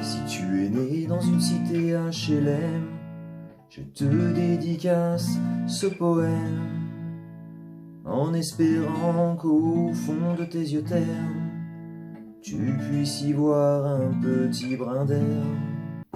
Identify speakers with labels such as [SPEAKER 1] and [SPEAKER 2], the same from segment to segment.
[SPEAKER 1] Si tu es né dans une cité HLM, je te dédicace ce poème, en espérant qu'au fond de tes yeux ternes, tu puisses y voir un petit brin d'air.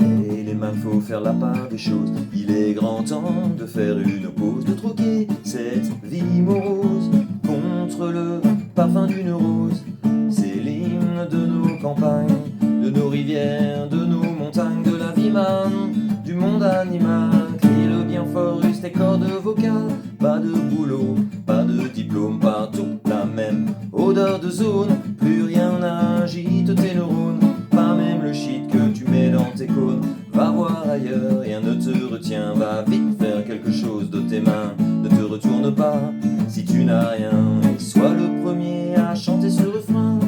[SPEAKER 1] Et les mains, faut faire la part des choses. Il est grand temps de faire une pause, de troquer cette vie morose contre le parfum d'une rose. C'est l'hymne de nos campagnes, de nos rivières, de nos montagnes, de la vie manne, du monde animal. Crie-le bien fort, use tes cordes vocales. Pas de boulot, pas de diplôme, partout la même odeur de zone. Plus rien n'agite tes neurones, pas même le shit que tu mets dans tes cônes. Va voir ailleurs, rien ne te retient. Va vite faire quelque chose de tes mains. Ne te retourne pas si tu n'as rien, et sois le premier à chanter ce refrain.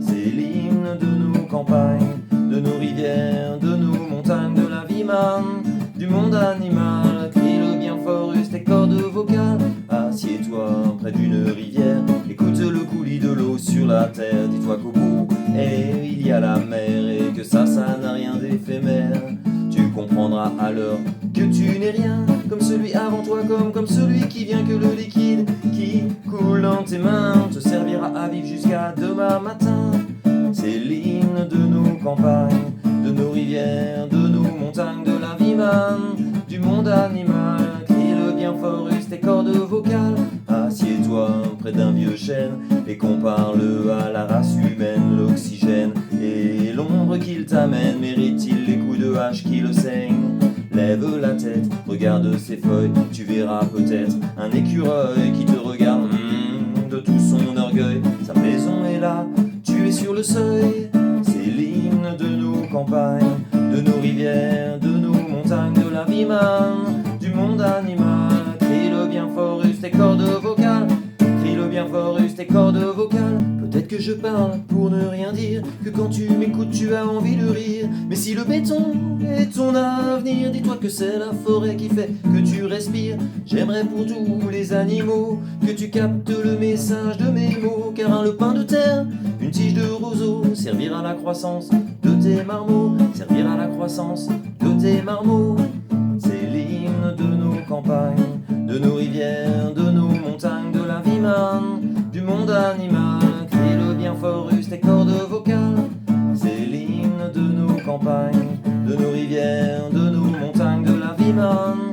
[SPEAKER 1] C'est l'hymne de nos campagnes, de nos rivières, de nos montagnes, de la vie manne, du monde animal. Crie-le bien fort, use tes cordes vocales. Assieds-toi près d'une rivière, écoute le coulis de l'eau sur la terre. Dis-toi qu'au bout, il y a la mer, et que ça n'a rien d'éphémère. Tu comprendras alors que tu n'es rien, comme celui avant toi, comme celui qui vient, que le liquide qui coule dans tes mains te servira à vivre jusqu'à demain matin. C'est l'hymne de nos campagnes, de nos rivières, de nos montagnes, de la vie manne, du monde animal. Crie-le bien fort, use tes cordes vocales. Assieds-toi près d'un vieux chêne et compare-le à la race humaine. L'oxygène et l'ombre qu'il t'amène, mérite-t-il les coups de hache qui le saignent? Lève la tête, regarde ses feuilles, tu verras peut-être un écureuil qui te regarde de tout son orgueil. Sa maison est là, tu es sur le seuil. C'est l'hymne de nos campagnes, de nos rivières, de nos montagnes, de la vie manne, du monde animal. Crie-le bien fort, use tes cordes vocales. Crie-le bien fort, use tes cordes vocales. Peut-être que je parle pour ne rien dire, que quand tu m'écoutes tu as envie de rire. Mais si le béton est ton avenir, dis-toi que c'est la forêt qui fait que tu respires. J'aimerais pour tous les animaux que tu captes le message de mes mots, car un lopin de terre, une tige de roseau, servira à la croissance de tes marmots, servira à la croissance de tes marmots. C'est l'hymne de nos campagnes, de nos rivières, de nos montagnes, de la vie manne, du monde animal. Crie-le bien fort, use tes cordes vocales. C'est l'hymne de nos campagnes, de nos rivières, de nos montagnes, de la vie manne,